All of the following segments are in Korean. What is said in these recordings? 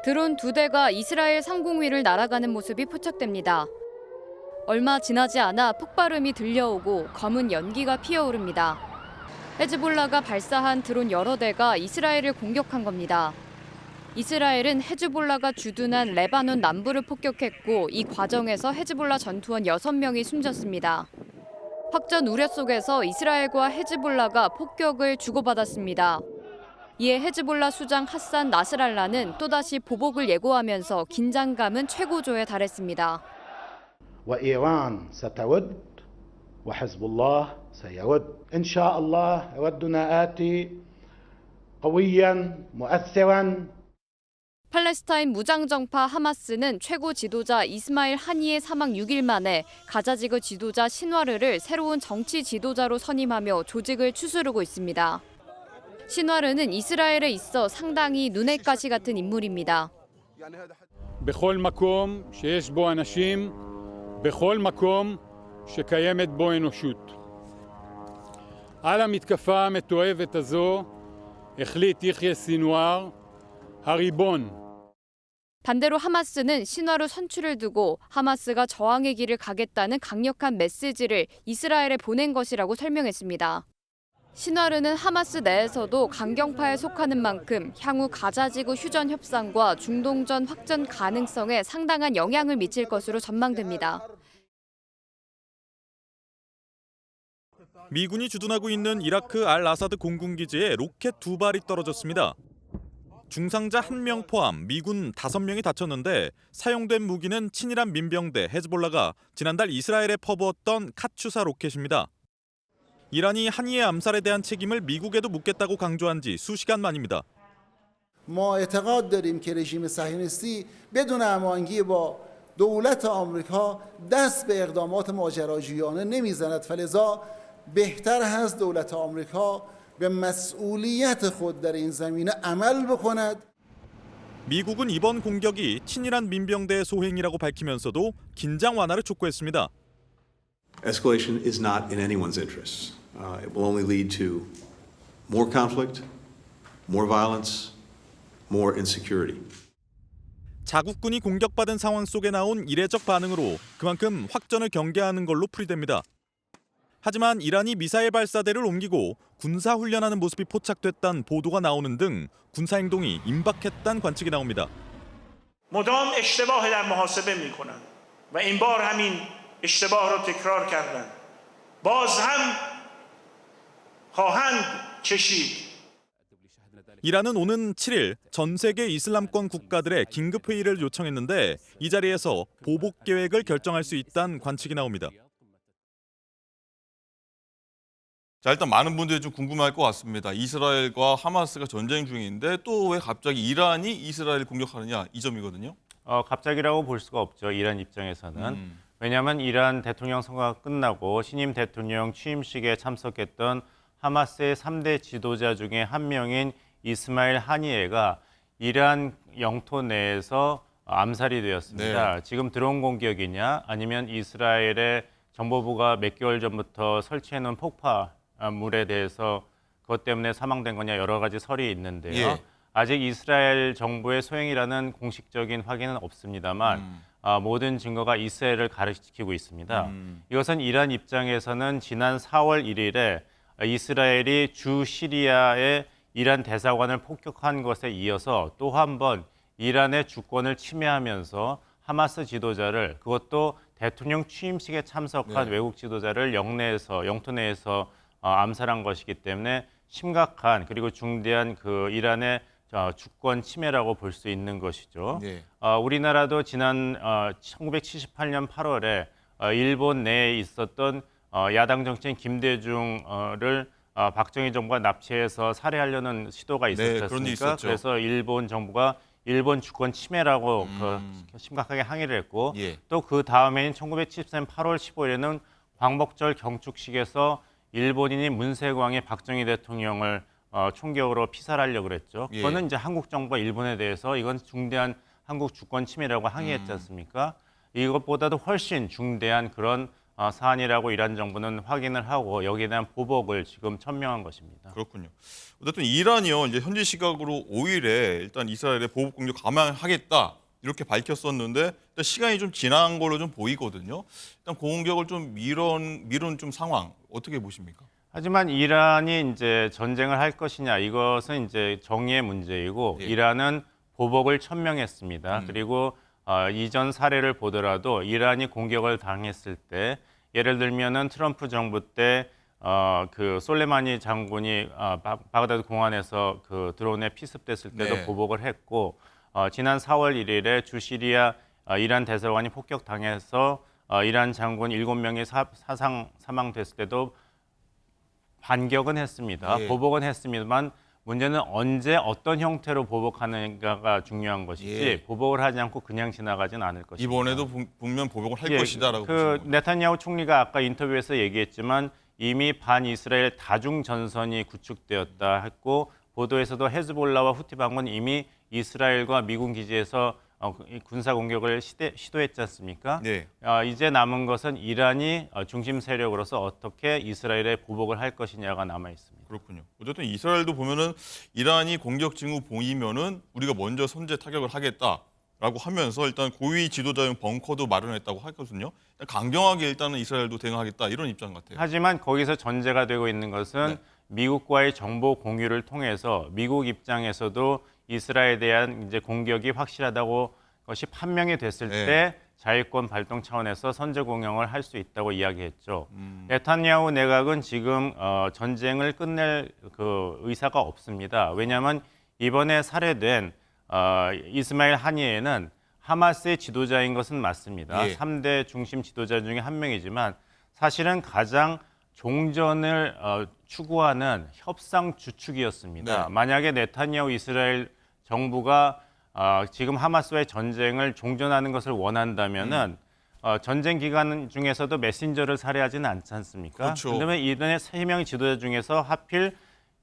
드론 2대가 이스라엘 상공 위를 날아가는 모습이 포착됩니다. 얼마 지나지 않아 폭발음이 들려오고 검은 연기가 피어오릅니다. 헤즈볼라가 발사한 드론 여러 대가 이스라엘을 공격한 겁니다. 이스라엘은 헤즈볼라가 주둔한 레바논 남부를 폭격했고 이 과정에서 헤즈볼라 전투원 6명이 숨졌습니다. 확전 우려 속에서 이스라엘과 헤즈볼라가 폭격을 주고받았습니다. 이에 헤즈볼라 수장 하산 나스랄라는 또다시 보복을 예고하면서 긴장감은 최고조에 달했습니다. وإيران ستود وحزب الله سيود إن شاء الله يودنا آتي قويا مؤثرا. 팔레스타인 무장정파 하마스는 최고 지도자 이스마일 하니의 사망 6일 만에 가자지구 지도자 신와르를 새로운 정치 지도자로 선임하며 조직을 추스르고 있습니다. 신와르는 이스라엘에 있어 상당히 눈의 가시 같은 인물입니다. בכל מקום שיש בו אנשים, בכל מקום שקיימת בו אנושות. על המתקפה המתועבת הזו החליט יחיא סינואר, הריבון. 반대로 하마스는 신화로 선출을 두고 하마스가 저항의 길을 가겠다는 강력한 메시지를 이스라엘에 보낸 것이라고 설명했습니다. 신화르는 하마스 내에서도 강경파에 속하는 만큼 향후 가자지구 휴전 협상과 중동전 확전 가능성에 상당한 영향을 미칠 것으로 전망됩니다. 미군이 주둔하고 있는 이라크 알 아사드 공군기지에 로켓 2발이 떨어졌습니다. 중상자 1명 포함 미군 5명이 다쳤는데 사용된 무기는 친이란 민병대 헤즈볼라가 지난달 이스라엘에 퍼부었던 카츄사 로켓입니다. 이란이 하니의 암살에 대한 책임을 미국에도 묻겠다고 강조한 지 수시간 만입니다. ما اعتقاد داریم که رژیم صهیونیستی بدون هماهنگی با دولت آمریکا دست به اقدامات ماجراجویانه نمیزند فلذا بهتر هست دولت آمریکا به مسئولیت خود در این زمینه عمل بکند. 미국은 이번 공격이 친이란 민병대의 소행이라고 밝히면서도 긴장 완화를 촉구했습니다. Escalation is not in anyone's interest. It will only lead to more conflict, more violence, more insecurity. 자국군이 공격받은 상황 속에 나온 이례적 반응으로 그만큼 확전을 경계하는 걸로 풀이됩니다. 하지만 이란이 미사일 발사대를 옮기고 군사훈련하는 모습이 포착됐다는 보도가 나오는 등 군사행동이 임박했다는 관측이 나옵니다. مدام اشتباه در محاسبه میکنند و این بار همین اشتباه رو تکرار کردند. باز هم خواهند کشید. 이란은 오는 7일 전 세계 이슬람권 국가들의 긴급 회의를 요청했는데 이 자리에서 보복 계획을 결정할 수 있다는 관측이 나옵니다. 자, 일단 많은 분들이 좀 궁금할 것 같습니다. 이스라엘과 하마스가 전쟁 중인데 또 왜 갑자기 이란이 이스라엘을 공격하느냐 이 점이거든요. 갑자기라고 볼 수가 없죠. 이란 입장에서는. 왜냐하면 이란 대통령 선거가 끝나고 신임 대통령 취임식에 참석했던 하마스의 3대 지도자 중에 한 명인 이스마일 하니에가 이란 영토 내에서 암살이 되었습니다. 네. 지금 드론 공격이냐 아니면 이스라엘의 정보부가 몇 개월 전부터 설치해놓은 폭파물에 대해서 그것 때문에 사망된 거냐 여러 가지 설이 있는데요. 예. 아직 이스라엘 정부의 소행이라는 공식적인 확인은 없습니다만 모든 증거가 이스라엘을 가리키고 있습니다. 이것은 이란 입장에서는 지난 4월 1일에 이스라엘이 주 시리아의 이란 대사관을 폭격한 것에 이어서 또 한 번 이란의 주권을 침해하면서 하마스 지도자를 그것도 대통령 취임식에 참석한 외국 지도자를 영토 내에서 암살한 것이기 때문에 심각한 그리고 중대한 그 이란의 주권 침해라고 볼 수 있는 것이죠. 네. 우리나라도 지난 1978년 8월에 일본 내에 있었던 야당 정치인 김대중을 박정희 정부가 납치해서 살해하려는 시도가 있었지 네, 그런 일 않습니까? 있었죠. 그래서 일본 정부가 일본 주권 침해라고 심각하게 항의를 했고 예. 또 그 다음에는 1973년 8월 15일에는 광복절 경축식에서 일본인이 문세광이 박정희 대통령을 총격으로 피살하려고 그랬죠. 예. 그거는 이제 한국 정부가 일본에 대해서 이건 중대한 한국 주권 침해라고 항의했지 않습니까? 이것보다도 훨씬 중대한 그런 사안이라고 이란 정부는 확인을 하고 여기에 대한 보복을 지금 천명한 것입니다. 그렇군요. 어쨌든 이란이요, 이제 현지 시각으로 5일에 일단 이스라엘의 보복 공격 감행하겠다 이렇게 밝혔었는데 일단 시간이 좀 지난 걸로 좀 보이거든요. 일단 공격을 좀 미룬 좀 상황 어떻게 보십니까? 하지만 이란이 이제 전쟁을 할 것이냐 이것은 이제 정의의 문제이고 예. 이란은 보복을 천명했습니다. 그리고 이전 사례를 보더라도 이란이 공격을 당했을 때 예를 들면은 트럼프 정부 때 그 솔레마니 장군이 바그다드 공항에서 그 드론에 피습됐을 때도 네. 보복을 했고 지난 4월 1일에 주시리아 이란 대사관이 폭격당해서 이란 장군 7명이 사망됐을 때도 반격은 했습니다. 예. 보복은 했습니다만 문제는 언제 어떤 형태로 보복하는가가 중요한 것이지 예. 보복을 하지 않고 그냥 지나가진 않을 것입니다. 이번에도 분명 보복을 할 예, 것이다라고 그 보시는 거죠. 네타냐후 총리가 아까 인터뷰에서 얘기했지만 이미 반이스라엘 다중 전선이 구축되었다 했고 보도에서도 헤즈볼라와 후티 반군 이미 이스라엘과 미군 기지에서 군사 공격을 시도했지 않습니까? 네. 이제 남은 것은 이란이 중심 세력으로서 어떻게 이스라엘에 보복을 할 것이냐가 남아 있습니다. 그렇군요. 어쨌든 이스라엘도 보면은 이란이 공격 징후 보이면은 우리가 먼저 선제 타격을 하겠다라고 하면서 일단 고위 지도자용 벙커도 마련했다고 하거든요. 강경하게 일단은 이스라엘도 대응하겠다 이런 입장 같아요. 하지만 거기서 전제가 되고 있는 것은 네. 미국과의 정보 공유를 통해서 미국 입장에서도 이스라엘에 대한 이제 공격이 확실하다고 것이 판명이 됐을 네. 때 자유권 발동 차원에서 선제 공격을 할 수 있다고 이야기했죠. 네타냐후 내각은 지금 전쟁을 끝낼 그 의사가 없습니다. 왜냐하면 이번에 살해된 이스마일 하니에는 하마스의 지도자인 것은 맞습니다. 예. 3대 중심 지도자 중에 한 명이지만 사실은 가장 종전을 추구하는 협상 주축이었습니다. 네. 만약에 네타냐후 이스라엘 정부가 지금 하마스와의 전쟁을 종전하는 것을 원한다면은 전쟁 기간 중에서도 메신저를 살해하지는 않지 않습니까? 그렇죠. 그런데 이번에 3명의 지도자 중에서 하필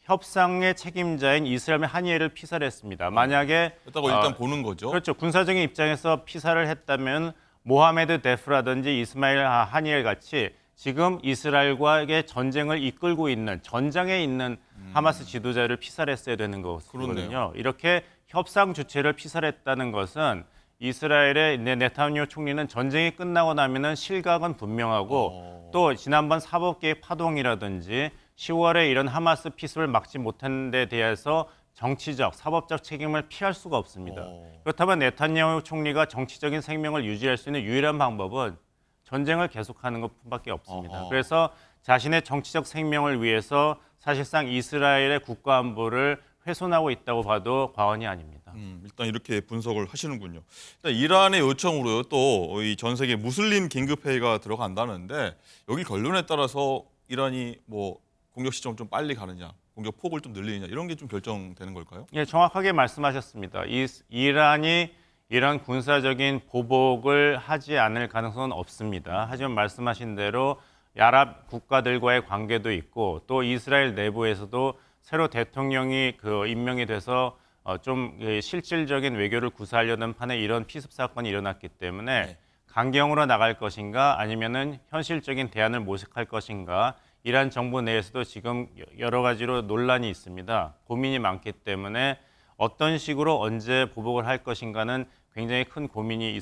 협상의 책임자인 이스라엘 하니에를 피살했습니다. 만약에 그렇다고 일단 보는 거죠. 그렇죠. 군사적인 입장에서 피살을 했다면 모하메드 데프라든지 이스마일 하니엘 같이 지금 이스라엘과의 전쟁을 이끌고 있는 전장에 있는 하마스 지도자를 피살했어야 되는 것이거든요. 그렇네요. 이렇게 협상 주체를 피살했다는 것은 이스라엘의 네타냐후 총리는 전쟁이 끝나고 나면은 실각은 분명하고 또 지난번 사법개혁 파동이라든지 10월에 이런 하마스 피습을 막지 못한 데 대해서 정치적, 사법적 책임을 피할 수가 없습니다. 그렇다면 네타냐후 총리가 정치적인 생명을 유지할 수 있는 유일한 방법은 전쟁을 계속하는 것뿐밖에 없습니다. 그래서 자신의 정치적 생명을 위해서 사실상 이스라엘의 국가 안보를 훼손하고 있다고 봐도 과언이 아닙니다. 일단 이렇게 분석을 하시는군요. 일단 이란의 요청으로요 또 이 전 세계 무슬림 긴급회의가 들어간다는데 여기 결론에 따라서 이란이 뭐 공격 시점 좀 빨리 가느냐, 공격 폭을 좀 늘리느냐 이런 게 좀 결정되는 걸까요? 예, 정확하게 말씀하셨습니다. 이란이 이런 군사적인 보복을 하지 않을 가능성은 없습니다. 하지만 말씀하신 대로 아랍 국가들과의 관계도 있고 또 이스라엘 내부에서도 새로 대통령이 임명이 돼서 좀 실질적인 외교를 구사하려는 판에 이런 피습 사건이 일어났기 때문에 네. 강경으로 나갈 것인가 아니면은 현실적인 대안을 모색할 것인가 이란 정부 내에서도 지금 여러 가지로 논란이 있습니다. 고민이 많기 때문에 어떤 식으로 언제 보복을 할 것인가는 굉장히 큰 고민이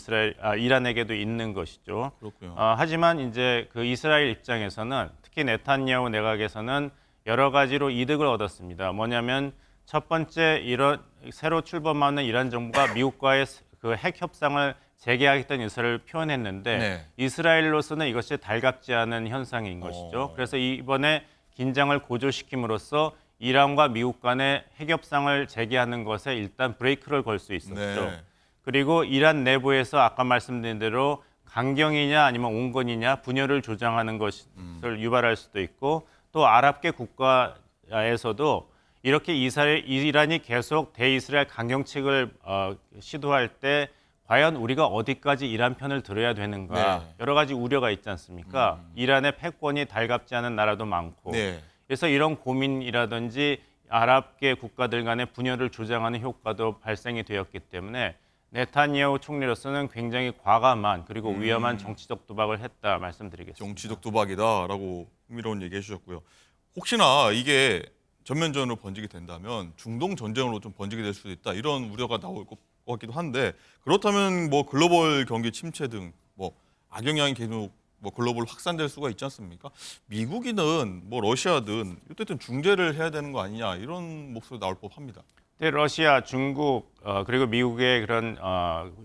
이란에게도 있는 것이죠. 그렇고요. 하지만 이제 그 이스라엘 입장에서는 특히 네타냐후 내각에서는 여러 가지로 이득을 얻었습니다. 뭐냐면 첫 번째 이런 새로 출범하는 이란 정부가 미국과의 그 핵 협상을 재개하겠다는 의사를 표현했는데 네. 이스라엘로서는 이것이 달갑지 않은 현상인 것이죠. 그래서 이번에 긴장을 고조시킴으로써 이란과 미국 간의 핵 협상을 재개하는 것에 일단 브레이크를 걸 수 있었죠. 네. 그리고 이란 내부에서 아까 말씀드린 대로 강경이냐 아니면 온건이냐 분열을 조장하는 것을 유발할 수도 있고 또 아랍계 국가에서도 이렇게 이란이 계속 대이스라엘 강경책을 시도할 때 과연 우리가 어디까지 이란 편을 들어야 되는가 네. 여러 가지 우려가 있지 않습니까? 이란의 패권이 달갑지 않은 나라도 많고 네. 그래서 이런 고민이라든지 아랍계 국가들 간의 분열을 조장하는 효과도 발생이 되었기 때문에 네타냐후 총리로서는 굉장히 과감한 그리고 위험한 정치적 도박을 했다 말씀드리겠습니다. 정치적 도박이다라고 흥미로운 얘기 해주셨고요. 혹시나 이게 전면전으로 번지게 된다면 중동 전쟁으로 좀 번지게 될 수도 있다 이런 우려가 나올 것 같기도 한데 그렇다면 뭐 글로벌 경기 침체 등 뭐 악영향이 계속 뭐 글로벌 확산될 수가 있지 않습니까? 미국이든 뭐 러시아든 어쨌든 중재를 해야 되는 거 아니냐 이런 목소리 나올 법합니다. 근데 러시아, 중국 그리고 미국의 그런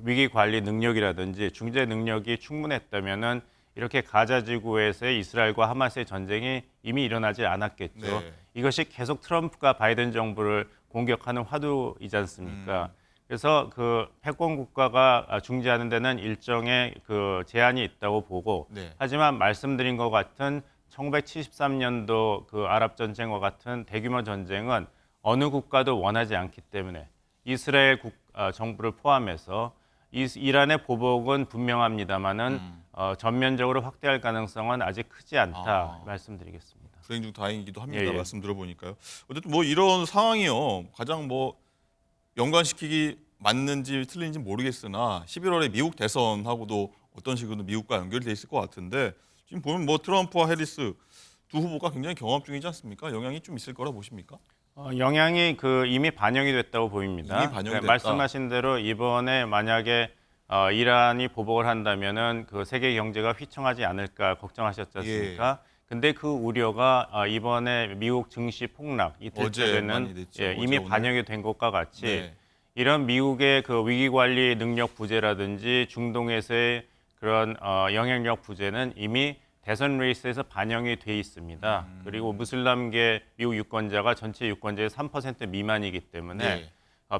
위기 관리 능력이라든지 중재 능력이 충분했다면은 이렇게 가자 지구에서의 이스라엘과 하마스의 전쟁이 이미 일어나지 않았겠죠. 네. 이것이 계속 트럼프가 바이든 정부를 공격하는 화두이지 않습니까? 그래서 그 패권 국가가 중재하는 데는 일정의 그 제한이 있다고 보고 네. 하지만 말씀드린 것 같은 1973년도 그 아랍 전쟁과 같은 대규모 전쟁은 어느 국가도 원하지 않기 때문에 이스라엘 정부를 포함해서 이란의 보복은 분명합니다만은 전면적으로 확대할 가능성은 아직 크지 않다 말씀드리겠습니다. 불행 중 다행이기도 합니다. 예. 말씀 들어보니까요. 어쨌든 뭐 이런 상황이요. 가장 뭐 연관시키기 맞는지 틀린지 모르겠으나 11월에 미국 대선하고도 어떤 식으로 미국과 연결이 돼 있을 것 같은데 지금 보면 뭐 트럼프와 해리스 두 후보가 굉장히 경합 중이지 않습니까? 영향이 좀 있을 거라 보십니까? 영향이 이미 반영이 됐다고 보입니다. 이미 반영이 됐다. 말씀하신 대로 이번에 만약에 이란이 보복을 한다면은 그 세계 경제가 휘청하지 않을까 걱정하셨지 않습니까? 근데 그 우려가 이번에 미국 증시 폭락 이틀째는 많이 됐죠. 이미 어제, 반영이 된 것과 같이 네. 이런 미국의 그 위기 관리 능력 부재라든지 중동에서의 그런 영향력 부재는 이미 대선 레이스에서 반영이 돼 있습니다. 그리고 무슬람계 미국 유권자가 전체 유권자의 3% 미만이기 때문에 네.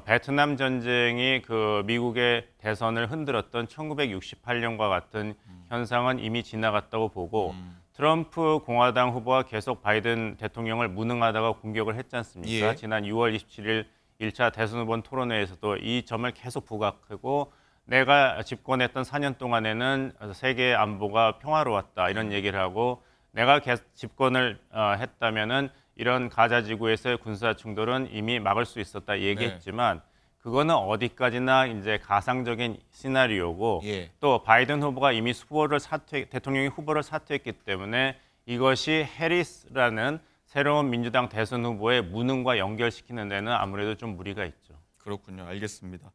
베트남 전쟁이 그 미국의 대선을 흔들었던 1968년과 같은 현상은 이미 지나갔다고 보고 트럼프 공화당 후보가 계속 바이든 대통령을 무능하다고 공격을 했지 않습니까? 예. 지난 6월 27일 1차 대선 후보 토론회에서도 이 점을 계속 부각하고 내가 집권했던 4년 동안에는 세계 안보가 평화로웠다 이런 얘기를 하고 내가 집권을 했다면은 이런 가자 지구에서의 군사 충돌은 이미 막을 수 있었다 얘기했지만 그거는 어디까지나 이제 가상적인 시나리오고 예. 또 바이든 후보가 이미 대통령이 후보를 사퇴했기 때문에 이것이 해리스라는 새로운 민주당 대선 후보의 무능과 연결시키는 데는 아무래도 좀 무리가 있죠. 그렇군요. 알겠습니다.